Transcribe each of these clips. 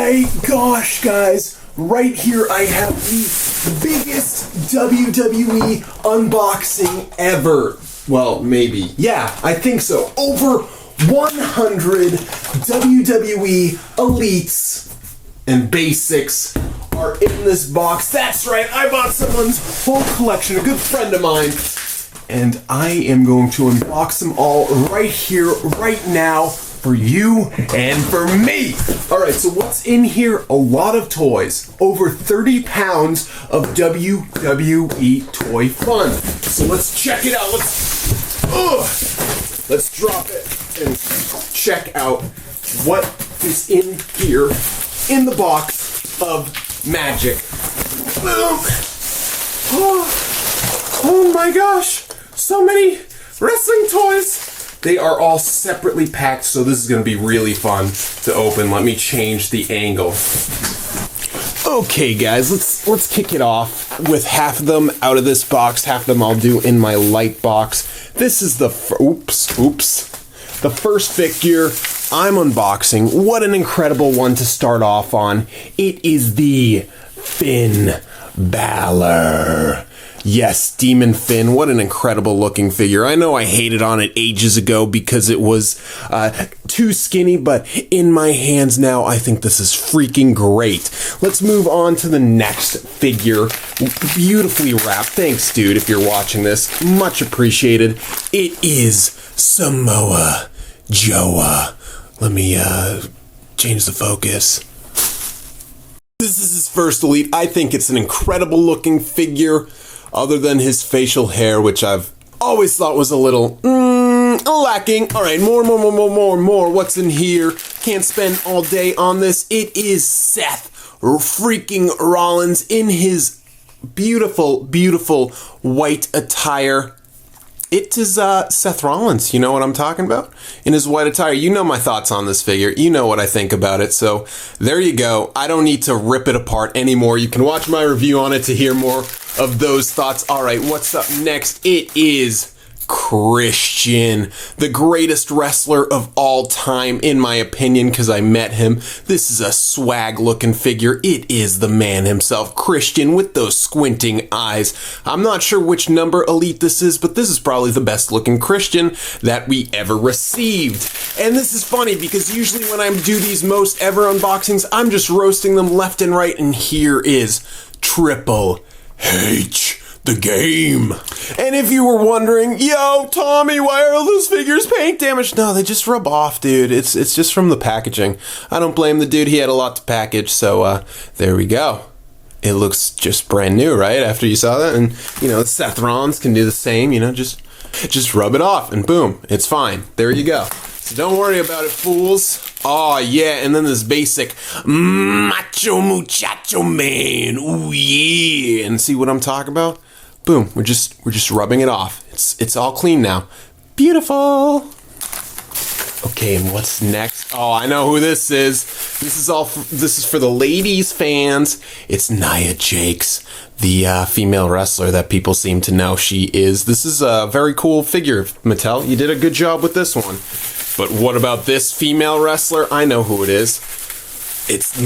my gosh, guys. Right here I have the biggest WWE unboxing ever. Well, maybe. Yeah, I think so. Over 100 WWE Elites and Basics are in this box. That's right, I bought someone's whole collection, a good friend of mine. And I am going to unbox them all right here, right now, for you and for me. All right, so what's in here? A lot of toys. Over 30 pounds of WWE toy fun. So let's check it out. Let's drop it and check out what is in here in the box of magic. Boom. Oh my gosh. So many wrestling toys. They are all separately packed, so this is going to be really fun to open. Let me change the angle. Okay, guys, let's kick it off with half of them out of this box. Half of them I'll do in my light box. This is the the first figure I'm unboxing. What an incredible one to start off on. It is the Finn Balor. Yes, Demon Finn, what an incredible looking figure. I know I hated on it ages ago because it was too skinny, but in my hands now, I think this is freaking great. Let's move on to the next figure. Beautifully wrapped. Thanks, dude, if you're watching this. Much appreciated. It is Samoa Joe. Let me change the focus. This is his first Elite. I think it's an incredible looking figure. Other than his facial hair, which I've always thought was a little lacking. All right, more. What's in here? Can't spend all day on this. It is Seth freaking Rollins in his beautiful, beautiful white attire. It is Seth Rollins, you know what I'm talking about? In his white attire. You know my thoughts on this figure. You know what I think about it. So there you go. I don't need to rip it apart anymore. You can watch my review on it to hear more of those thoughts. All right, what's up next? It is Christian, the greatest wrestler of all time, in my opinion, because I met him. This is a swag looking figure. It is the man himself, Christian, with those squinting eyes. I'm not sure which number Elite this is, but this is probably the best looking Christian that we ever received. And this is funny because usually when I do these most ever unboxings, I'm just roasting them left and right, and here is Triple H. The game. And if you were wondering, yo, Tommy, why are all those figures paint damaged? No, they just rub off, dude. It's just from the packaging. I don't blame the dude. He had a lot to package, so there we go. It looks just brand new, right? After you saw that, and you know, Seth Rollins can do the same. You know, just rub it off, and boom, it's fine. There you go. So don't worry about it, fools. Oh, yeah, and then this basic macho muchacho man. Ooh, yeah. And see what I'm talking about? Boom, we're just rubbing it off. It's all clean now. Beautiful. Okay, and what's next? Oh, I know who this is. This is for the ladies fans. It's Nia Jax, the female wrestler that people seem to know she is. This is a very cool figure, Mattel. You did a good job with this one. But what about this female wrestler? I know who it is. It's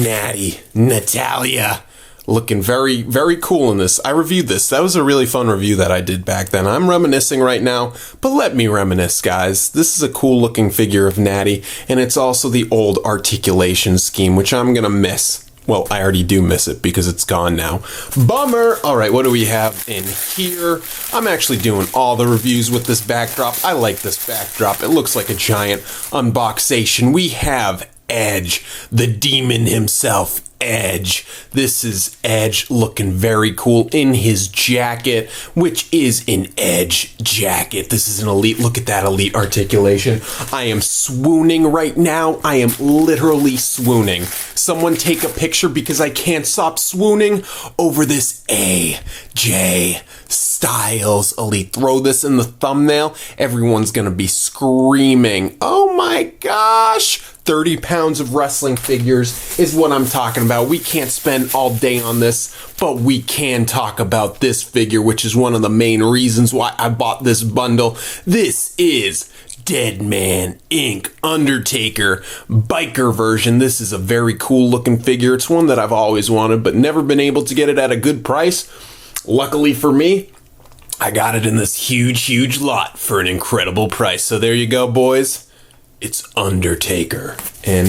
Natalya. Looking very, very cool in this. I reviewed this. That was a really fun review that I did back then. I'm reminiscing right now, but let me reminisce, guys. This is a cool looking figure of Natty, and it's also the old articulation scheme, which I'm gonna miss. Well, I already do miss it because it's gone now. Bummer! All right, what do we have in here? I'm actually doing all the reviews with this backdrop. I like this backdrop. It looks like a giant unboxation. We have Edge, the demon himself, Edge. This is Edge looking very cool in his jacket, which is an Edge jacket. This is an Elite. Look at that Elite articulation. I am swooning right now. I am literally swooning. Someone take a picture because I can't stop swooning over this AJ Styles Elite. Throw this in the thumbnail. Everyone's gonna be screaming, oh my gosh, 30 pounds of wrestling figures is what I'm talking about. We can't spend all day on this, but we can talk about this figure, which is one of the main reasons why I bought this bundle. This is Dead Man Inc. Undertaker biker version. This is a very cool looking figure. It's one that I've always wanted, but never been able to get it at a good price. Luckily for me, I got it in this huge lot for an incredible price. So there you go, boys. It's Undertaker. And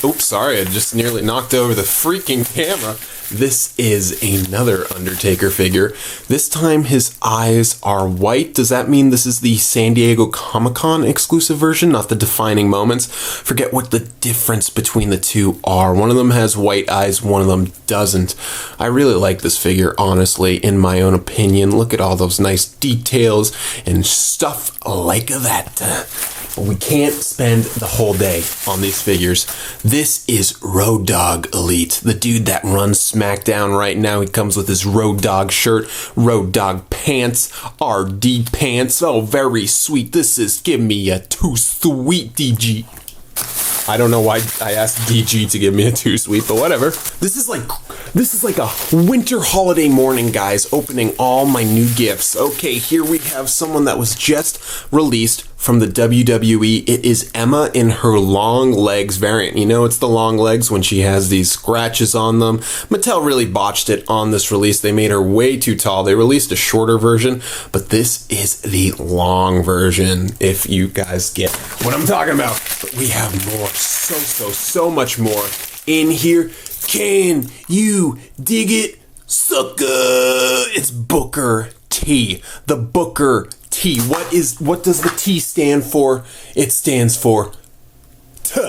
oops, sorry, I just nearly knocked over the freaking camera. This is another Undertaker figure. This time his eyes are white. Does that mean this is the San Diego Comic-Con exclusive version, not the Defining Moments? Forget what the difference between the two are. One of them has white eyes, one of them doesn't. I really like this figure, honestly, in my own opinion. Look at all those nice details and stuff like that. We can't spend the whole day on these figures. This is Road Dogg Elite, the dude that runs SmackDown right now. He comes with his Road Dogg shirt, Road Dogg pants, RD pants. Oh, very sweet. This is give me a too sweet DG. I don't know why I asked DG to give me a too sweet, but whatever. This is like a winter holiday morning, guys, opening all my new gifts. Okay, here we have someone that was just released from the WWE. It is Emma in her long legs variant. You know, it's the long legs when she has these scratches on them. Mattel really botched it on this release. They made her way too tall. They released a shorter version, but this is the long version, if you guys get what I'm talking about. But we have more, so much more in here. Can you dig it, sucker? It's Booker T. The Booker T. What does the T stand for? It stands for T.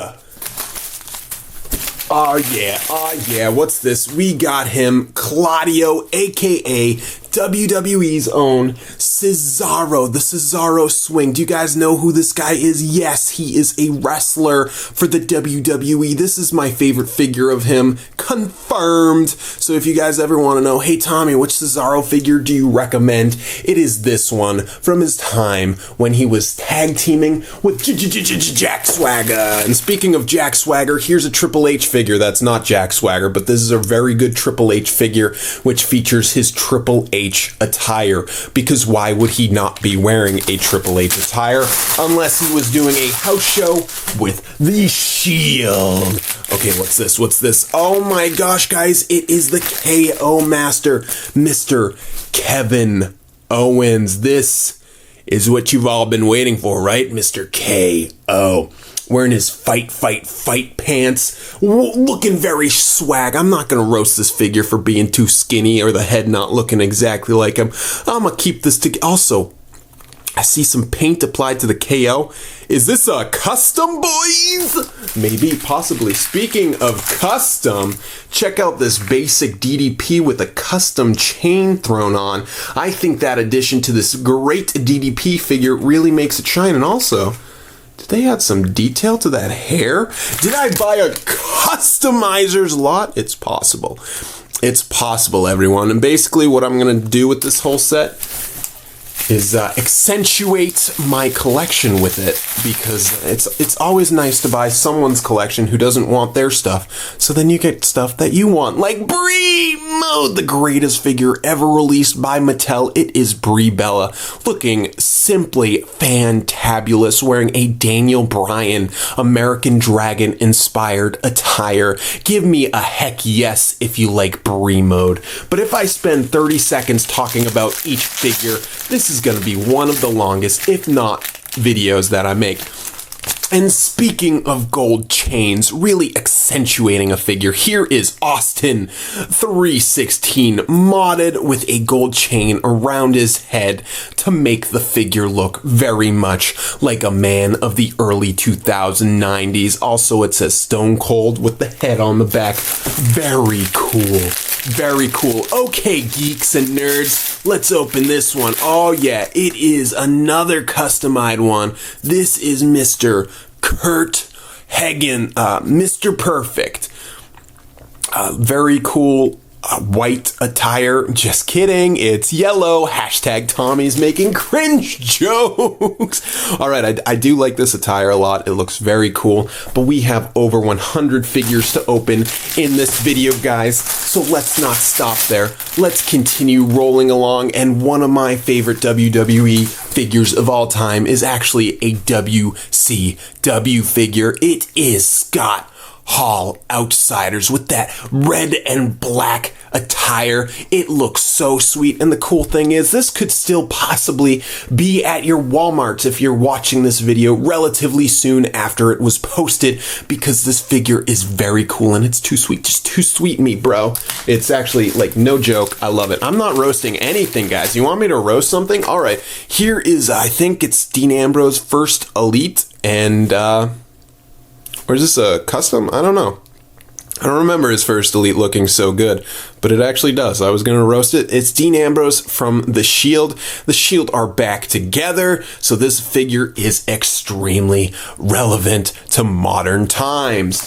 Oh yeah, what's this? We got him, Claudio, aka WWE's own Cesaro, the Cesaro swing. Do you guys know who this guy is? Yes, he is a wrestler for the WWE. This is my favorite figure of him, confirmed. So if you guys ever want to know, hey Tommy, which Cesaro figure do you recommend? It is this one from his time when he was tag teaming with Jack Swagger. And speaking of Jack Swagger, here's a Triple H figure that's not Jack Swagger, but this is a very good Triple H figure, which features his Triple H attire, because why would he not be wearing a Triple H attire unless he was doing a house show with the Shield? Okay, what's this? Oh my gosh, guys, it is the KO Master, Mr. Kevin Owens. This is what you've all been waiting for, right? Mr. KO. Wearing his fight pants, looking very swag. I'm not going to roast this figure for being too skinny or the head not looking exactly like him. I'm going to keep this together. Also, I see some paint applied to the KO. Is this a custom, boys? Maybe, possibly. Speaking of custom, check out this basic DDP with a custom chain thrown on. I think that addition to this great DDP figure really makes it shine. And also, did they add some detail to that hair? Did I buy a customizer's lot? It's possible. It's possible, everyone. And basically what I'm going to do with this whole set is accentuate my collection with it, because it's always nice to buy someone's collection who doesn't want their stuff, so then you get stuff that you want, like Brie Mode, the greatest figure ever released by Mattel. It is Brie Bella, looking simply fantabulous, wearing a Daniel Bryan American Dragon inspired attire. Give me a heck yes if you like Brie Mode. But if I spend 30 seconds talking about each figure, this is going to be one of the longest, if not videos that I make. And speaking of gold chains, really accentuating a figure, here is Austin 316, modded with a gold chain around his head to make the figure look very much like a man of the early 2090s. Also, it says Stone Cold with the head on the back. Very cool. Very cool. Okay, geeks and nerds, let's open this one. Oh yeah, it is another customized one. This is Mr. Kurt Hagen, Mr. Perfect. Very cool white attire. Just kidding. It's yellow. Hashtag Tommy's making cringe jokes. All right, I do like this attire a lot. It looks very cool. But we have over 100 figures to open in this video, guys. So let's not stop there. Let's continue rolling along. And one of my favorite WWE figures of all time is actually a WCW figure. It is Scott Hall Outsiders with that red and black attire. It looks so sweet, and the cool thing is this could still possibly be at your Walmart if you're watching this video relatively soon after it was posted, because this figure is very cool and it's too sweet. Just too sweet me, bro. It's actually, like, no joke. I love it. I'm not roasting anything, guys. You want me to roast something? All right, here is, I think it's Dean Ambrose first Elite, and or is this a custom? I don't know. I don't remember his first Elite looking so good, but it actually does. I was going to roast it. It's Dean Ambrose from The Shield. The Shield are back together, so this figure is extremely relevant to modern times.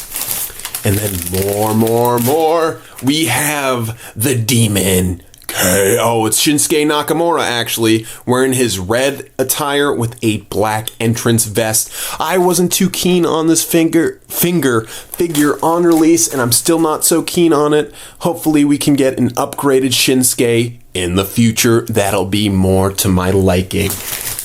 And then more. We have the Demon. Oh, it's Shinsuke Nakamura, actually, wearing his red attire with a black entrance vest. I wasn't too keen on this figure on release, and I'm still not so keen on it. Hopefully we can get an upgraded Shinsuke in the future. That'll be more to my liking.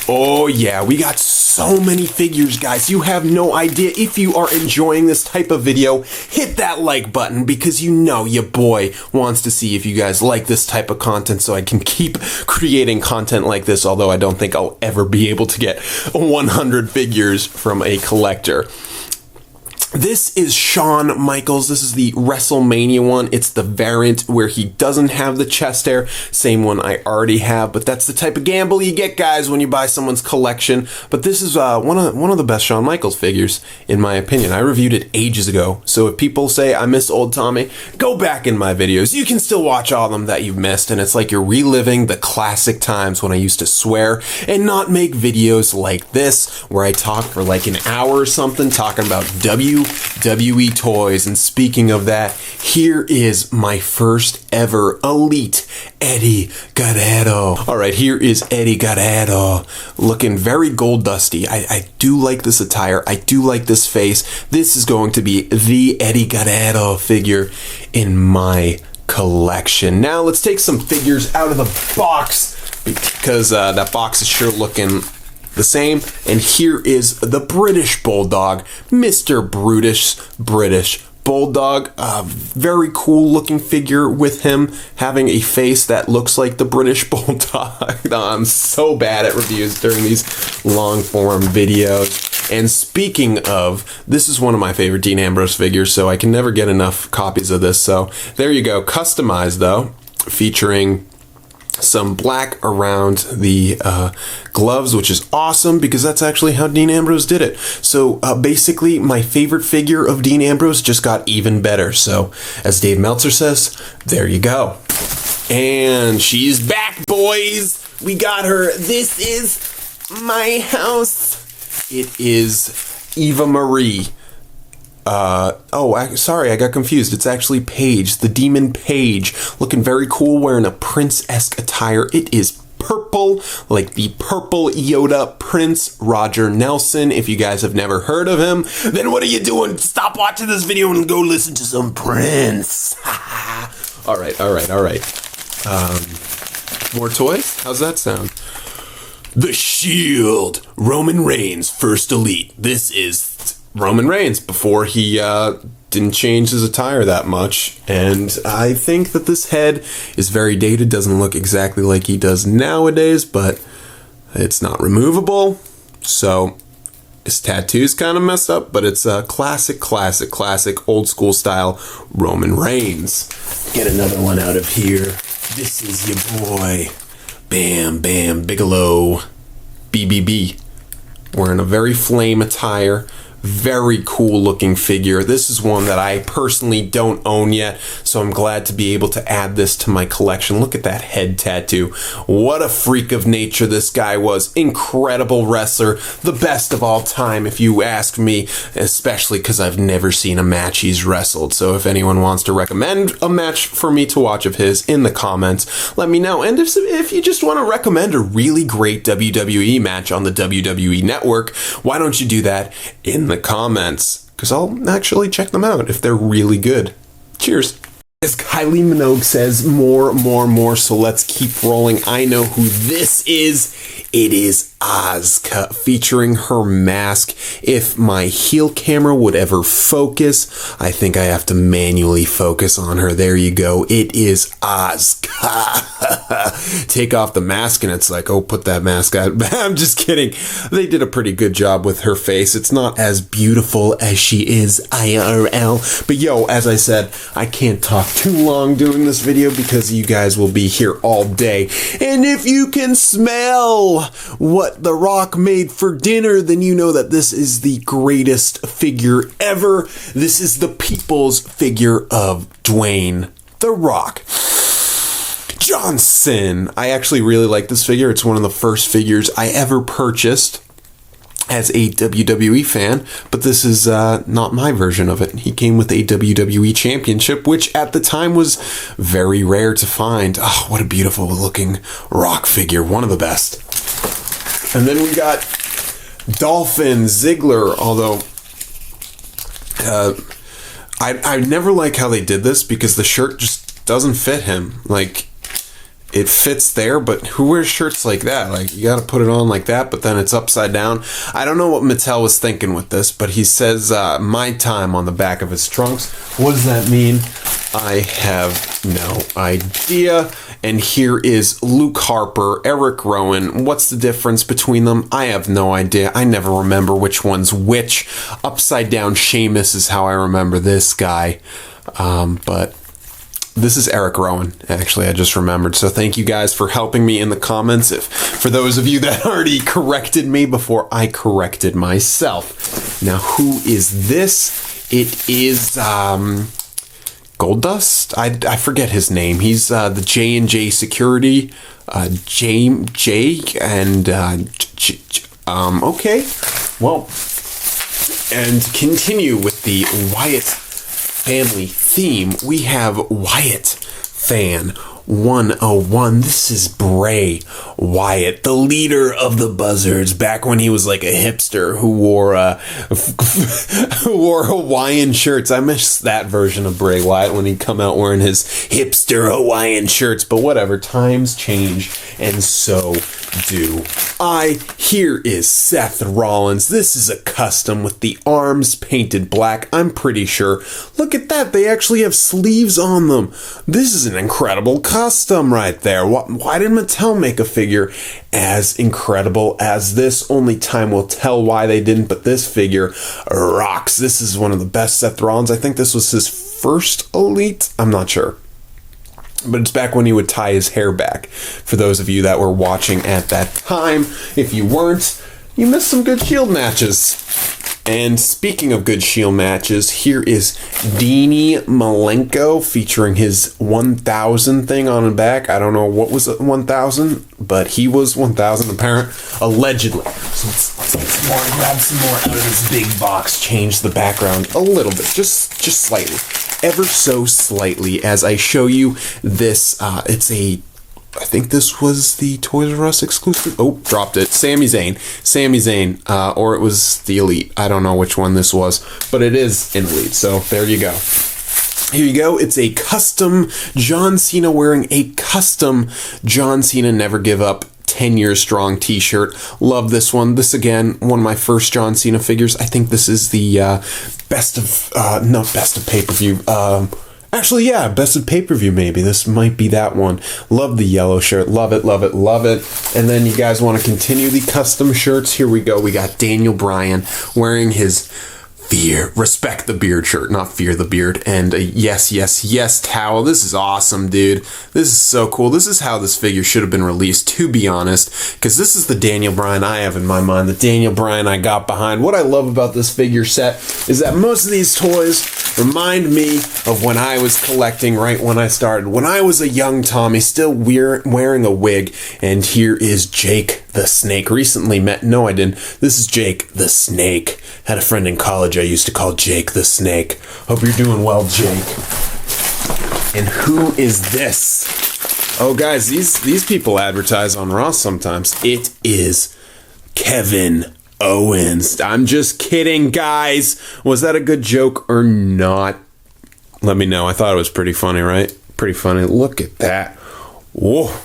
Oh yeah, we got so many figures, guys. You have no idea. If you are enjoying this type of video, hit that like button, because you know your boy wants to see if you guys like this type of content, so I can keep creating content like this, although I don't think I'll ever be able to get 100 figures from a collector. This is Shawn Michaels. This is the WrestleMania one. It's the variant where he doesn't have the chest hair. Same one I already have, but that's the type of gamble you get, guys, when you buy someone's collection. But this is one of the best Shawn Michaels figures, in my opinion. I reviewed it ages ago, so if people say I miss old Tommy, go back in my videos. You can still watch all of them that you've missed, and it's like you're reliving the classic times when I used to swear and not make videos like this, where I talk for like an hour or something talking about WWE toys. And speaking of that, here is my first ever Elite Eddie Guerrero. All right, here is Eddie Guerrero, looking very gold dusty. I do like this attire. I do like this face. This is going to be the Eddie Guerrero figure in my collection. Now let's take some figures out of the box, because that box is sure looking the same. And here is the British Bulldog, Mr. British Bulldog. Very cool looking figure with him having a face that looks like the British Bulldog. I'm so bad at reviews during these long form videos. And speaking of, this is one of my favorite Dean Ambrose figures, so I can never get enough copies of this. So there you go. Customized though, featuring some black around the gloves, which is awesome, because that's actually how Dean Ambrose did it. So basically, my favorite figure of Dean Ambrose just got even better. So as Dave Meltzer says, there you go. And she's back, boys. We got her. This is my house. It is Eva Marie. Sorry, I got confused. It's actually Paige, the Demon Paige, looking very cool, wearing a prince-esque attire. It is purple, like the purple Yoda Prince Roger Nelson. If you guys have never heard of him, then what are you doing? Stop watching this video and go listen to some Prince. All right. More toys? How's that sound? The Shield, Roman Reigns, first Elite. This is Roman Reigns before he didn't change his attire that much, and I think that this head is very dated. Doesn't look exactly like he does nowadays, but it's not removable, so his tattoo's kind of messed up, but it's a classic old school style Roman Reigns. Get another one out of here. This is your boy Bam Bam Bigelow, BBB, wearing a very flame attire. Very cool looking figure. This is one that I personally don't own yet, so I'm glad to be able to add this to my collection. Look at that head tattoo. What a freak of nature this guy was. Incredible wrestler. The best of all time, if you ask me, especially because I've never seen a match he's wrestled. So if anyone wants to recommend a match for me to watch of his in the comments, let me know. And if you just want to recommend a really great WWE match on the WWE Network, why don't you do that in the comments? Because I'll actually check them out if they're really good. Cheers. As Kylie Minogue says, more, so let's keep rolling. I know who this is. It is Asuka, featuring her mask. If my heel camera would ever focus, I think I have to manually focus on her. There you go. It is Asuka. Take off the mask and it's like, oh, put that mask on. I'm just kidding. They did a pretty good job with her face. It's not as beautiful as she is IRL. But yo, as I said, I can't talk too long doing this video because you guys will be here all day. And if you can smell what The Rock made for dinner, then you know that this is the greatest figure ever. This is the people's figure of Dwayne The Rock Johnson. I actually really like this figure. It's one of the first figures I ever purchased as a WWE fan, but this is not my version of it. He came with a WWE Championship, which at the time was very rare to find. Oh, what a beautiful looking Rock figure. One of the best. And then we got Dolphin Ziggler, although I never like how they did this because the shirt just doesn't fit him. Like, it fits there, but who wears shirts like that? Like, you gotta put it on like that, but then it's upside down. I don't know what Mattel was thinking with this, but he says, my time on the back of his trunks. What does that mean? I have no idea. And here is Luke Harper, Eric Rowan. What's the difference between them? I have no idea. I never remember which one's which. Upside down Sheamus is how I remember this guy. But this is Eric Rowan, actually, I just remembered. So thank you guys for helping me in the comments. For those of you that already corrected me before I corrected myself. Now, who is this? It is Goldust? I forget his name. He's the J&J Security. Jake and okay. Well, and continue with the Wyatt family theme, we have Wyatt Fan 101. This is Bray Wyatt, the leader of the Buzzards, back when he was like a hipster who wore Hawaiian shirts. I miss that version of Bray Wyatt when he'd come out wearing his hipster Hawaiian shirts, but whatever, times change, and so do I. Here is Seth Rollins. This is a custom with the arms painted black, I'm pretty sure. Look at that, they actually have sleeves on them. This is an incredible custom right there. Why did Mattel make a figure as incredible as this? Only time will tell why they didn't, but this figure rocks. This is one of the best Seth Rollins. I think this was his first Elite. I'm not sure. But it's back when he would tie his hair back. For those of you that were watching at that time, if you weren't, you missed some good Shield matches. And speaking of good Shield matches, here is Deanie Malenko featuring his 1000 thing on the back. I don't know what was 1000, but he was 1000 apparent, allegedly. So let's grab some more out of this big box, change the background a little bit, just slightly, ever so slightly, as I show you this. I think this was the Toys R Us exclusive. Oh, dropped it. Sami Zayn, or it was the Elite. I don't know which one this was, but it is in Elite. So there you go. Here you go. It's a custom John Cena wearing a custom John Cena Never Give Up 10 Years Strong t-shirt. Love this one. This, again, one of my first John Cena figures. I think this is the best of pay-per-view. Actually, yeah, best of pay-per-view maybe. This might be that one. Love the yellow shirt. Love it, love it, love it. And then you guys want to continue the custom shirts. Here we go. We got Daniel Bryan wearing his respect the beard shirt, not fear the beard. And a yes, yes, yes towel. This is awesome, dude. This is so cool. This is how this figure should have been released, to be honest, because this is the Daniel Bryan I have in my mind, the Daniel Bryan I got behind. What I love about this figure set is that most of these toys remind me of when I was collecting, right when I started, when I was a young Tommy, still wearing a wig. And here is Jake the Snake. Recently met, no I didn't, this is Jake the Snake. Had a friend in college I used to call Jake the Snake. Hope you're doing well, Jake. And who is this? Oh guys, these people advertise on Raw sometimes. It is Kevin Owens. I'm just kidding, guys. Was that a good joke or not? Let me know. I thought it was pretty funny, right? Pretty funny. Look at that. Whoa.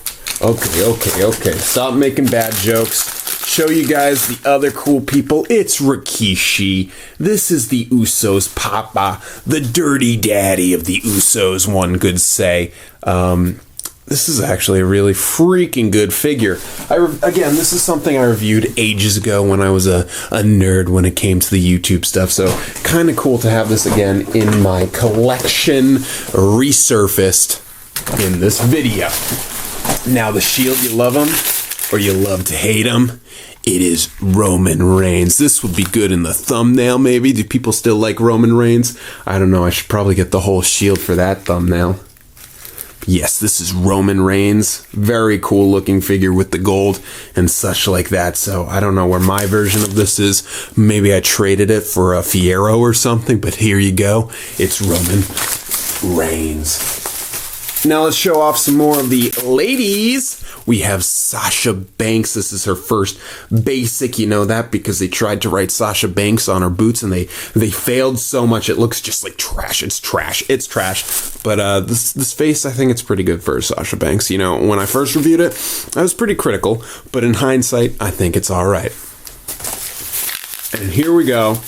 Okay. Stop making bad jokes. Show you guys the other cool people. It's Rikishi. This is the Usos' papa, the dirty daddy of the Usos, one could say. This is actually a really freaking good figure. Again, this is something I reviewed ages ago when I was a nerd when it came to the YouTube stuff. So kind of cool to have this again in my collection, resurfaced in this video. Now the Shield, you love him or you love to hate him. It is Roman Reigns. This would be good in the thumbnail, maybe. Do people still like Roman Reigns? I don't know. I should probably get the whole Shield for that thumbnail. Yes, this is Roman Reigns. Very cool looking figure with the gold and such like that. So I don't know where my version of this is. Maybe I traded it for a Fiero or something, but here you go. It's Roman Reigns. Now let's show off some more of the ladies. We have Sasha Banks. This is her first basic. You know that because they tried to write Sasha Banks on her boots and they failed so much. It looks just like trash. It's trash. But this face, I think it's pretty good for Sasha Banks. You know, when I first reviewed it, I was pretty critical. But in hindsight, I think it's all right. And here we go.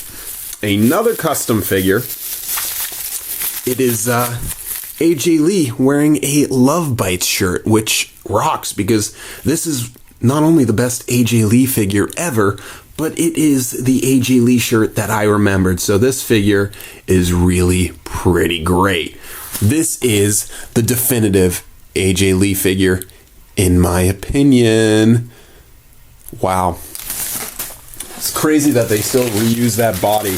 Another custom figure. It is AJ Lee wearing a Love Bites shirt, which rocks because this is not only the best AJ Lee figure ever, but it is the AJ Lee shirt that I remembered. So this figure is really pretty great. This is the definitive AJ Lee figure, in my opinion. Wow. It's crazy that they still reuse that body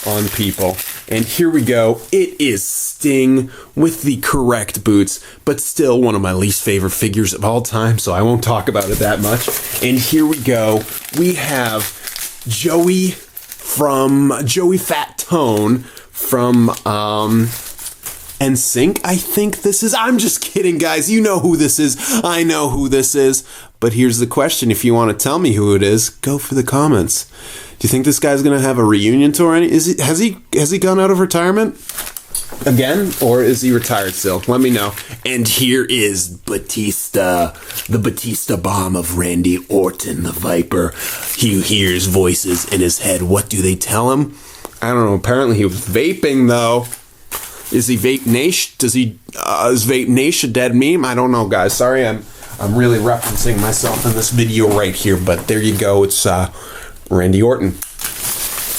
on people. And here we go. It is Sting with the correct boots, but still one of my least favorite figures of all time, so I won't talk about it that much. And here we go. We have Joey Fat Tone from NSYNC, I think this is. I'm just kidding, guys. You know who this is. I know who this is. But here's the question. If you want to tell me who it is, go for the comments. Do you think this guy's going to have a reunion tour? Has he gone out of retirement again, or is he retired still? Let me know. And here is Batista, the Batista bomb of Randy Orton, the Viper. He hears voices in his head. What do they tell him? I don't know. Apparently he was vaping, though. Is he Vape Nation? Is Vape Nation a dead meme? I don't know, guys. Sorry, I'm really referencing myself in this video right here, but there you go. It's Randy Orton.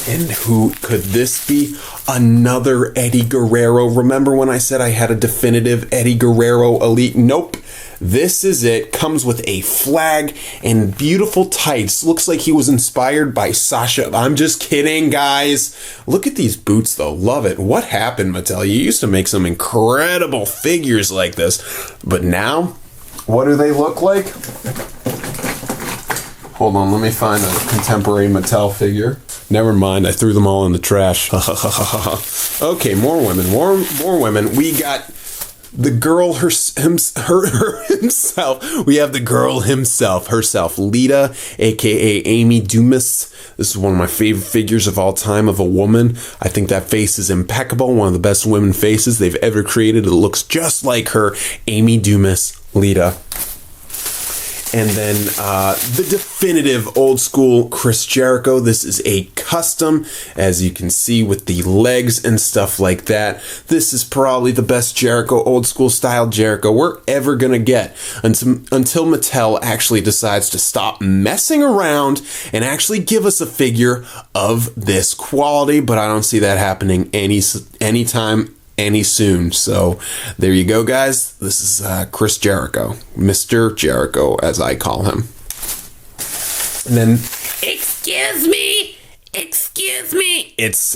And who could this be? Another Eddie Guerrero. Remember when I said I had a definitive Eddie Guerrero Elite? Nope. This is it. Comes with a flag and beautiful tights. Looks like he was inspired by Sasha. I'm just kidding, guys. Look at these boots, though. Love it. What happened, Mattel? You used to make some incredible figures like this. But now, what do they look like? Hold on, let me find a contemporary Mattel figure. Never mind, I threw them all in the trash. Okay, more women. More women. We got the girl himself. We have the girl herself, Lita, aka Amy Dumas. This is one of my favorite figures of all time of a woman. I think that face is impeccable. One of the best women faces they've ever created. It looks just like her, Amy Dumas, Lita. And then the definitive old school Chris Jericho. This is a custom, as you can see, with the legs and stuff like that. This is probably the best Jericho, old school style Jericho we're ever gonna get until Mattel actually decides to stop messing around and actually give us a figure of this quality. But I don't see that happening anytime any soon. So there you go, guys. This is Chris Jericho, Mr. Jericho, as I call him. And then, excuse me, it's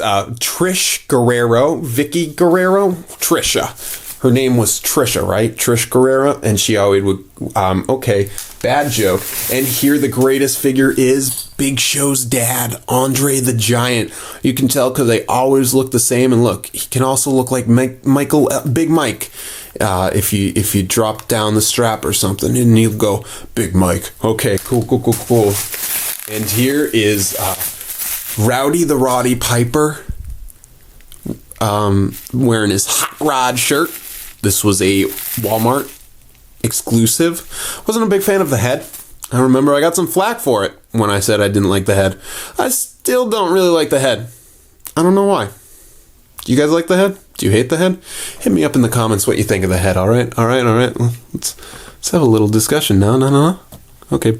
Trish Guerrero, Vicky Guerrero, Trisha. Her name was Trisha, right? Trish Guerrero, and she always would, okay, bad joke. And here the greatest figure is Big Show's dad, Andre the Giant. You can tell because they always look the same, and look, he can also look like Michael, Big Mike, if you drop down the strap or something, and he'll go, Big Mike. Okay, cool. And here is Rowdy the Roddy Piper, wearing his Hot Rod shirt. This was a Walmart exclusive. Wasn't a big fan of the head. I remember I got some flack for it when I said I didn't like the head. I still don't really like the head. I don't know why. Do you guys like the head? Do you hate the head? Hit me up in the comments what you think of the head, all right? Let's have a little discussion. No. Okay.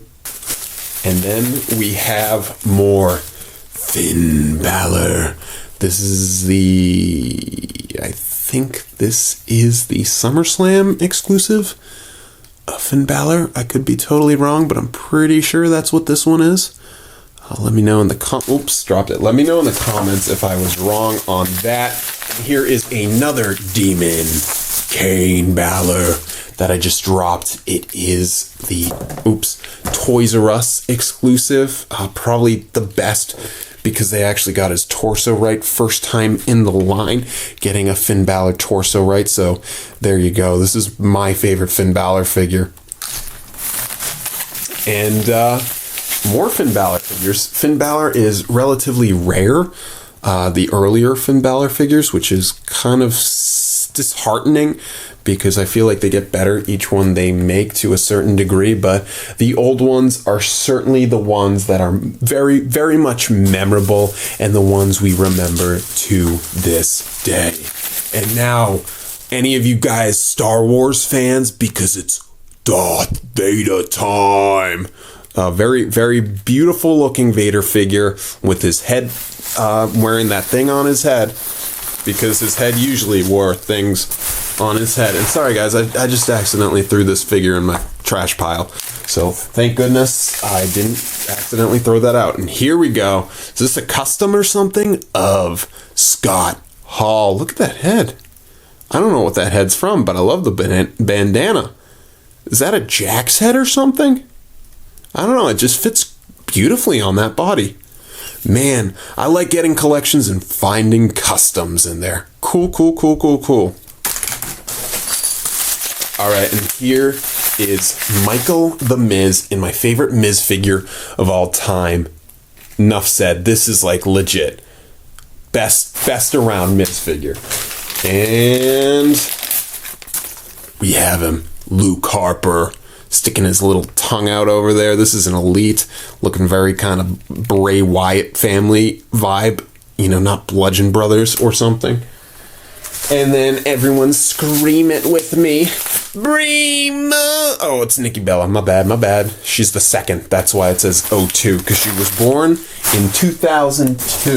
And then we have more Finn Balor. This is I think this is the SummerSlam exclusive of Finn Balor. I could be totally wrong, but I'm pretty sure that's what this one is. Let me know in the Oops, dropped it. Let me know in the comments if I was wrong on that. Here is another Demon, Kane Balor, that I just dropped. It is the Toys R Us exclusive. Probably the best, because they actually got his torso right first time in the line, getting a Finn Balor torso right. So there you go. This is my favorite Finn Balor figure. And more Finn Balor figures. Finn Balor is relatively rare. The earlier Finn Balor figures, which is kind of disheartening, because I feel like they get better each one they make to a certain degree, but the old ones are certainly the ones that are very, very much memorable and the ones we remember to this day. And now, any of you guys Star Wars fans, because it's Darth Vader time. Very, very beautiful looking Vader figure with his head, wearing that thing on his head, because his head usually wore things on his head. And sorry guys, I just accidentally threw this figure in my trash pile. So thank goodness I didn't accidentally throw that out. And here we go. Is this a custom or something of Scott Hall? Look at that head. I don't know what that head's from, but I love the bandana. Is that a Jack's head or something? I don't know. It just fits beautifully on that body. Man, I like getting collections and finding customs in there. Cool. All right, and here is Michael the Miz in my favorite Miz figure of all time. Enough said. This is like legit. Best around Miz figure. And we have him, Luke Harper, sticking his little tongue out over there. This is an Elite, looking very kind of Bray Wyatt family vibe. You know, not Bludgeon Brothers or something. And then everyone scream it with me. Brima! Oh, it's Nikki Bella. My bad. She's the second. That's why it says 02, because she was born in 2002.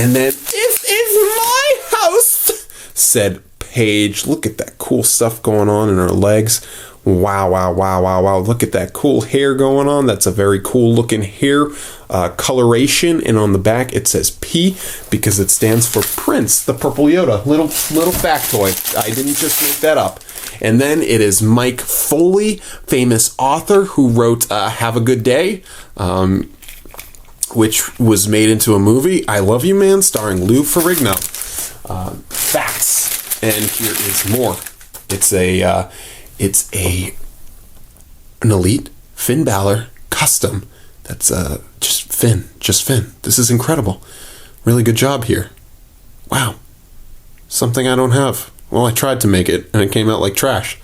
And then, this is my house, said Paige. Look at that cool stuff going on in her legs. Wow. Look at that cool hair going on. That's a very cool looking hair coloration. And on the back it says P, because it stands for Prince, the purple Yoda. Little factoid. I didn't just make that up. And then it is Mike Foley, famous author who wrote Have a Good Day, which was made into a movie, I Love You Man, starring Lou Ferrigno. Facts. And here is more. It's an Elite Finn Balor custom. That's just Finn. This is incredible. Really good job here. Wow. Something I don't have. Well, I tried to make it and it came out like trash.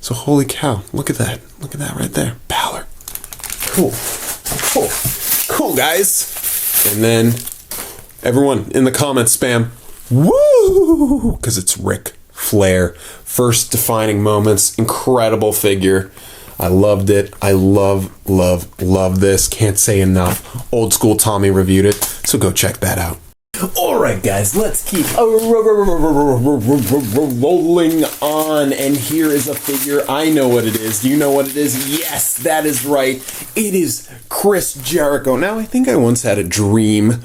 So holy cow, look at that. Look at that right there. Balor. Cool, guys. And then everyone in the comments spam, woo, because it's Ric Flair. First defining moments, incredible figure. I loved it. I love this. Can't say enough. Old School Tommy reviewed it, so go check that out. Alright guys, let's keep rolling on, and here is a figure. I know what it is. Do you know what it is? Yes, that is right. It is Chris Jericho. Now, I think I once had a dream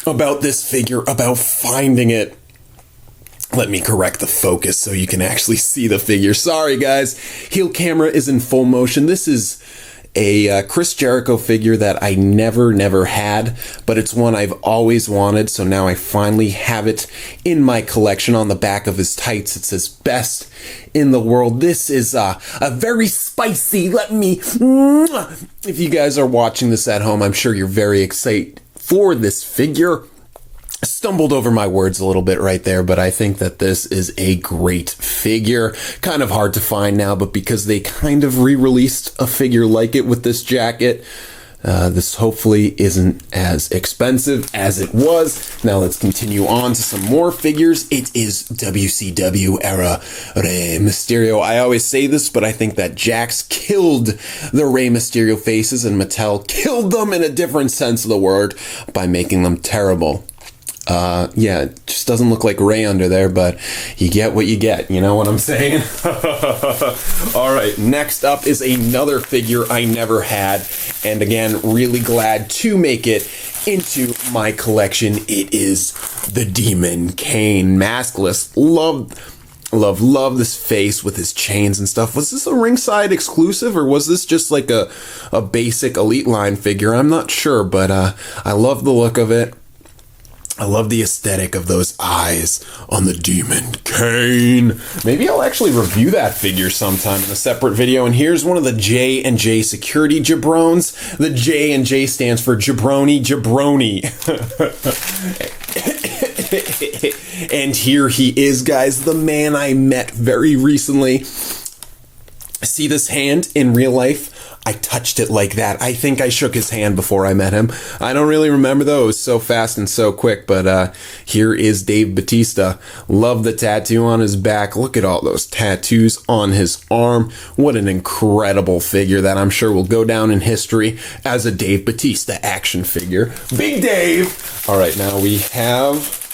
about this figure, about finding it. Let me correct the focus so you can actually see the figure. Sorry guys, heel camera is in full motion. This is a Chris Jericho figure that I never had, but it's one I've always wanted, so now I finally have it in my collection. On the back of his tights, it says best in the world. This is a very spicy, if you guys are watching this at home, I'm sure you're very excited for this figure. Stumbled over my words a little bit right there, but I think that this is a great figure. Kind of hard to find now, but because they kind of re-released a figure like it with this jacket, this hopefully isn't as expensive as it was. Now let's continue on to some more figures. It is WCW era Rey Mysterio. I always say this, but I think that Jax killed the Rey Mysterio faces and Mattel killed them in a different sense of the word by making them terrible. Yeah, it just doesn't look like Ray under there, but you get what you get, you know what I'm saying? Alright, next up is another figure I never had, and again, really glad to make it into my collection. It is the Demon Kane, maskless. Love this face with his chains and stuff. Was this a ringside exclusive, or was this just like a basic Elite line figure? I'm not sure, but I love the look of it. I love the aesthetic of those eyes on the Demon Kane. Maybe I'll actually review that figure sometime in a separate video. And here's one of the J&J security jabrones. The J&J stands for Jabroni. And here he is, guys, the man I met very recently. See this hand in real life? I touched it like that. I think I shook his hand before I met him. I don't really remember though. It was so fast and so quick, but here is Dave Bautista. Love the tattoo on his back. Look at all those tattoos on his arm. What an incredible figure that I'm sure will go down in history as a Dave Bautista action figure. Big Dave! All right, now we have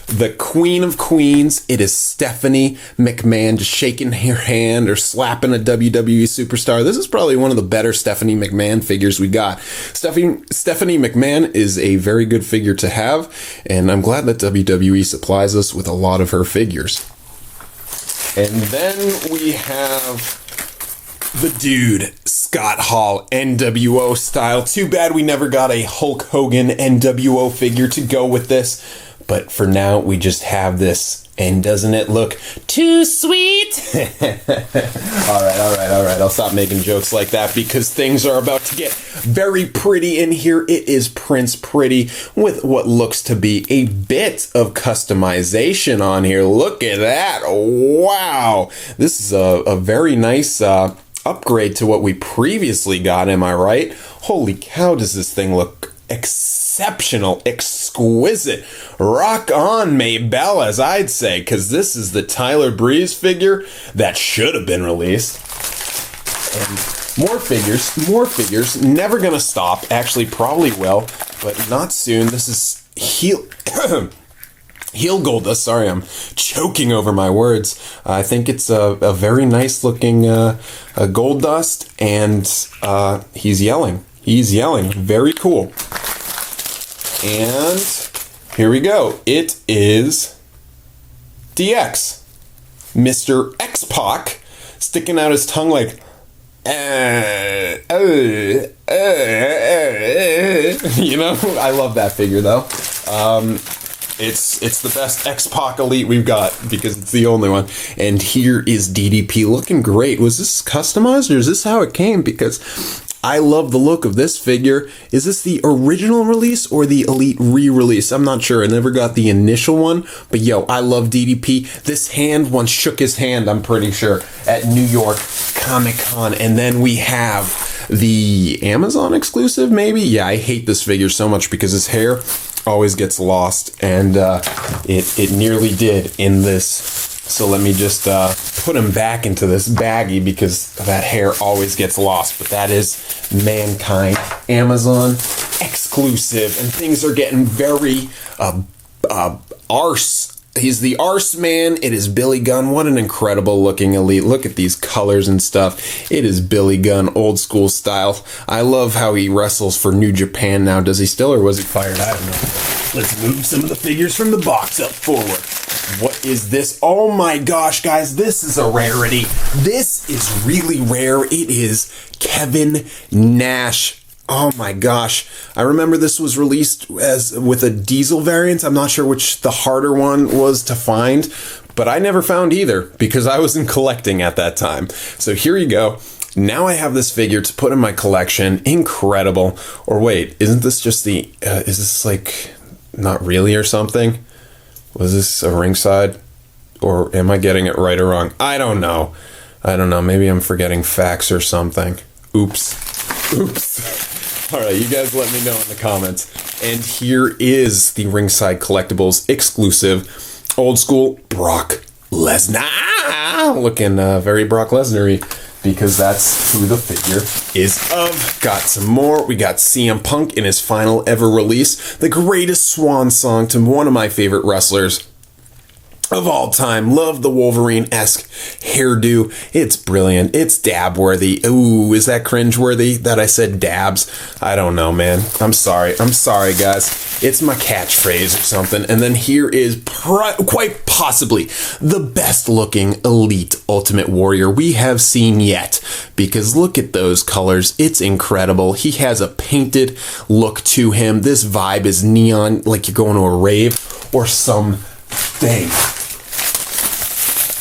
the Queen of Queens. It is Stephanie McMahon, just shaking her hand or slapping a WWE superstar. This is probably one of the better Stephanie McMahon figures we got. Stephanie McMahon is a very good figure to have, and I'm glad that WWE supplies us with a lot of her figures. And then we have the dude, Scott Hall, NWO style. Too bad we never got a Hulk Hogan NWO figure to go with this. But for now, we just have this, and doesn't it look too sweet? All right. I'll stop making jokes like that because things are about to get very pretty in here. It is Prince Pretty with what looks to be a bit of customization on here. Look at that. Wow. This is a very nice upgrade to what we previously got, am I right? Holy cow, does this thing look exceptional, exquisite. Rock on, Maybell, as I'd say, because this is the Tyler Breeze figure that should have been released. And more figures, never gonna stop. Actually, probably will, but not soon. This is Heel Goldust. Sorry, I'm choking over my words. I think it's a very nice looking Goldust, and he's yelling. Very cool. And here we go. It is DX. Mr. X-Pac sticking out his tongue like, you know, I love that figure though. It's the best X-Pac Elite we've got because it's the only one. And here is DDP looking great. Was this customized or is this how it came? Because I love the look of this figure. Is this the original release or the Elite re-release? I'm not sure. I never got the initial one. But yo, I love DDP. This hand once shook his hand, I'm pretty sure, at New York Comic Con. And then we have the Amazon exclusive, maybe? Yeah, I hate this figure so much because his hair always gets lost, and it nearly did in this. So let me just put him back into this baggie because that hair always gets lost. But that is Mankind Amazon exclusive, and things are getting very arse. He's the arse man. It is Billy Gunn. What an incredible looking elite. Look at these colors and stuff. It is Billy Gunn, old school style. I love how he wrestles for New Japan now. Does he still, or was he fired? I don't know. Let's move some of the figures from the box up forward. What is this? Oh my gosh, guys, this is a rarity. This is really rare. It is Kevin Nash. Oh my gosh. I remember this was released as with a diesel variant. I'm not sure which the harder one was to find, but I never found either because I wasn't collecting at that time. So here you go. Now I have this figure to put in my collection. Incredible. Or wait, isn't this just the, is this like not really or something? Was this a ringside? Or am I getting it right or wrong? I don't know. Maybe I'm forgetting facts or something. Oops. All right, you guys let me know in the comments. And here is the Ringside Collectibles exclusive old school Brock Lesnar. Looking very Brock Lesnar-y because that's who the figure is of. Got some more. We got CM Punk in his final ever release. The greatest swan song to one of my favorite wrestlers of all time. Love the Wolverine-esque hairdo. It's brilliant. It's dab-worthy. Ooh, is that cringe-worthy that I said dabs? I don't know, man. I'm sorry, guys. It's my catchphrase or something. And then here is quite possibly the best-looking Elite Ultimate Warrior we have seen yet. Because look at those colors. It's incredible. He has a painted look to him. This vibe is neon, like you're going to a rave or something.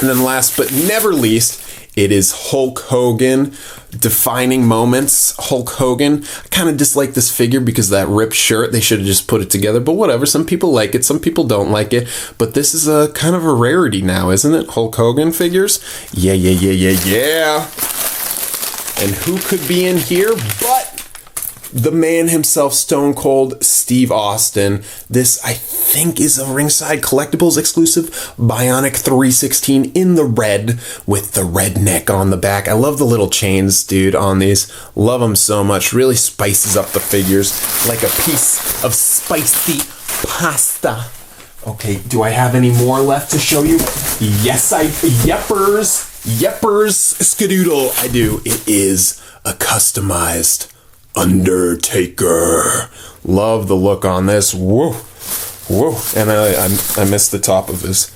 And then last but never least, it is Hulk Hogan. Defining moments, Hulk Hogan. I kind of dislike this figure because that ripped shirt. They should have just put it together, but whatever. Some people like it, some people don't like it. But this is a kind of a rarity now, isn't it? Hulk Hogan figures. Yeah. And who could be in here but the man himself, Stone Cold Steve Austin. This, I think, is a Ringside Collectibles exclusive Bionic 316 in the red with the red neck on the back. I love the little chains, dude, on these. Love them so much. Really spices up the figures like a piece of spicy pasta. Okay, do I have any more left to show you? Yes, Yeppers, Skadoodle. I do. It is a customized Undertaker. Love the look on this. Whoa. And I missed the top of his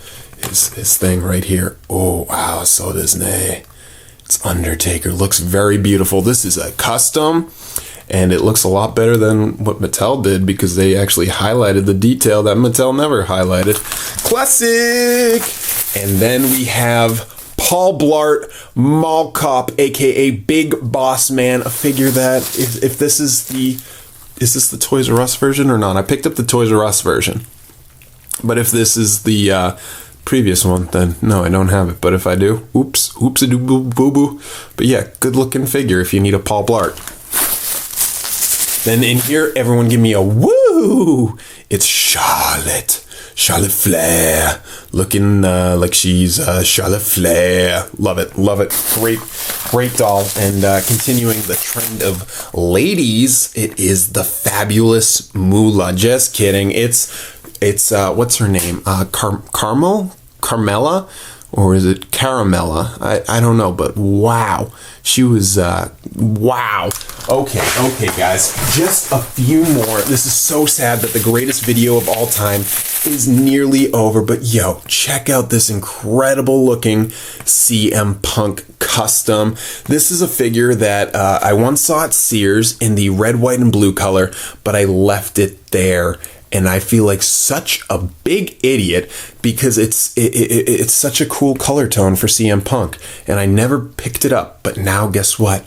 thing right here. Oh wow, so does Nay. It's Undertaker. Looks very beautiful. This is a custom, and it looks a lot better than what Mattel did because they actually highlighted the detail that Mattel never highlighted. Classic. And then we have Paul Blart Mall Cop, aka Big Boss Man, a figure that if this is the Toys R Us version or not? I picked up the Toys R Us version, but if this is the previous one, then no, I don't have it. But if I do, oops a doo boo boo. But yeah, good looking figure if you need a Paul Blart. Then in here, everyone give me a woo! It's Charlotte Flair, looking like she's Charlotte Flair. Love it. Great doll. And continuing the trend of ladies, it is the fabulous Moolah. Just kidding. It's what's her name? Carmella? Or is it Caramella? I don't know, but wow. She was, wow. Okay, guys. Just a few more. This is so sad that the greatest video of all time is nearly over. But yo, check out this incredible looking CM Punk custom. This is a figure that I once saw at Sears in the red, white, and blue color, but I left it there. And I feel like such a big idiot because it's such a cool color tone for CM Punk. And I never picked it up. But now guess what?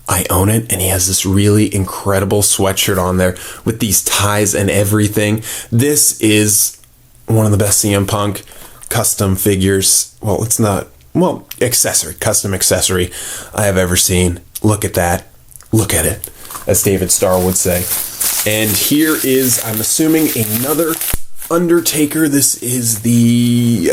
I own it. And he has this really incredible sweatshirt on there with these ties and everything. This is one of the best CM Punk custom figures. Well, it's not. Well, custom accessory I have ever seen. Look at that. look at it, as David Starr would say. And here is, I'm assuming, another Undertaker. This is the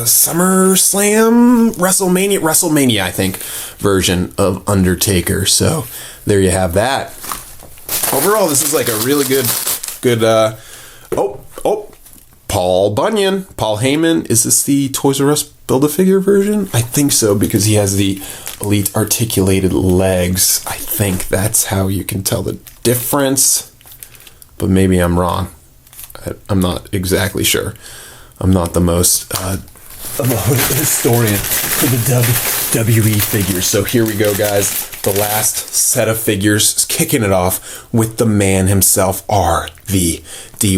SummerSlam WrestleMania, I think, version of Undertaker. So there you have that. Overall, this is like a really good. Paul Bunyan, Paul Heyman. Is this the Toys R Us Build-A-Figure version? I think so, because he has the Elite articulated legs. I think that's how you can tell the difference, but maybe I'm wrong. I'm not exactly sure. I'm not the most historian for the WWE figures. So here we go, guys. The last set of figures, kicking it off with the man himself, RVD.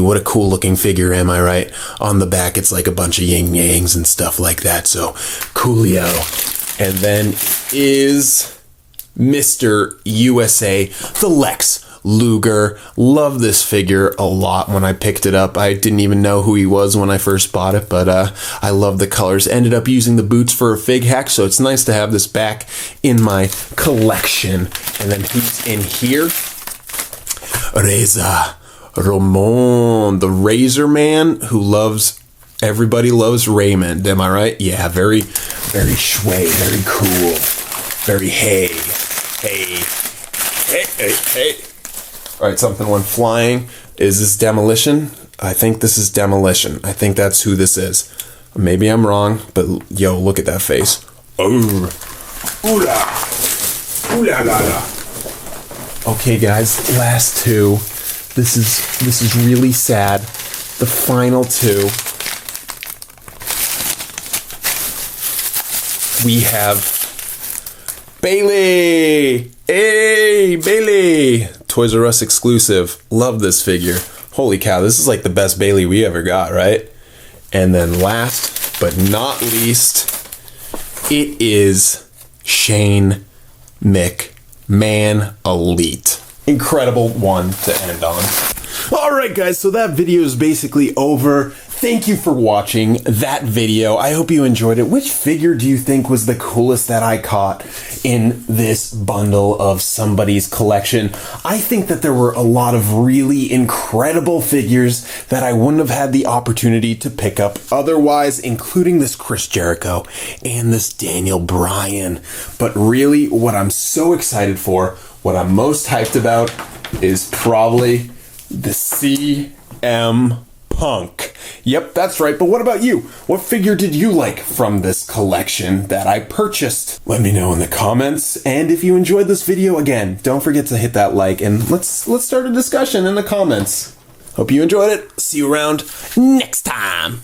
What a cool looking figure, am I right? On the back, it's like a bunch of yin yangs and stuff like that. So coolio. And then is Mr. USA, the Lex Luger. Love this figure a lot. When I picked it up, I didn't even know who he was when I first bought it, but I love the colors. Ended up using the boots for a fig hack, so it's nice to have this back in my collection. And then he's in here. Reza Ramon, the Razor Man, who loves, everybody loves Raymond, am I right? Yeah, very shway, very cool, very hey. All right, something went flying. Is this Demolition? I think this is Demolition. I think that's who this is. Maybe I'm wrong, but yo, look at that face. Oh, ooh la la. Okay, guys, last two. This is really sad. The final two. We have Bailey. Hey, Bailey. Toys R Us exclusive. Love this figure. Holy cow, this is like the best Bailey we ever got, right? And then last but not least, it is Shane McMahon Elite. Incredible one to end on. Alright guys, so that video is basically over. Thank you for watching that video. I hope you enjoyed it. Which figure do you think was the coolest that I caught in this bundle of somebody's collection? I think that there were a lot of really incredible figures that I wouldn't have had the opportunity to pick up otherwise, including this Chris Jericho and this Daniel Bryan. But really, what I'm so excited for, what I'm most hyped about, is probably the CM Punk. Yep, that's right. But what about you? What figure did you like from this collection that I purchased? Let me know in the comments. And if you enjoyed this video, again, don't forget to hit that like and let's start a discussion in the comments. Hope you enjoyed it. See you around next time.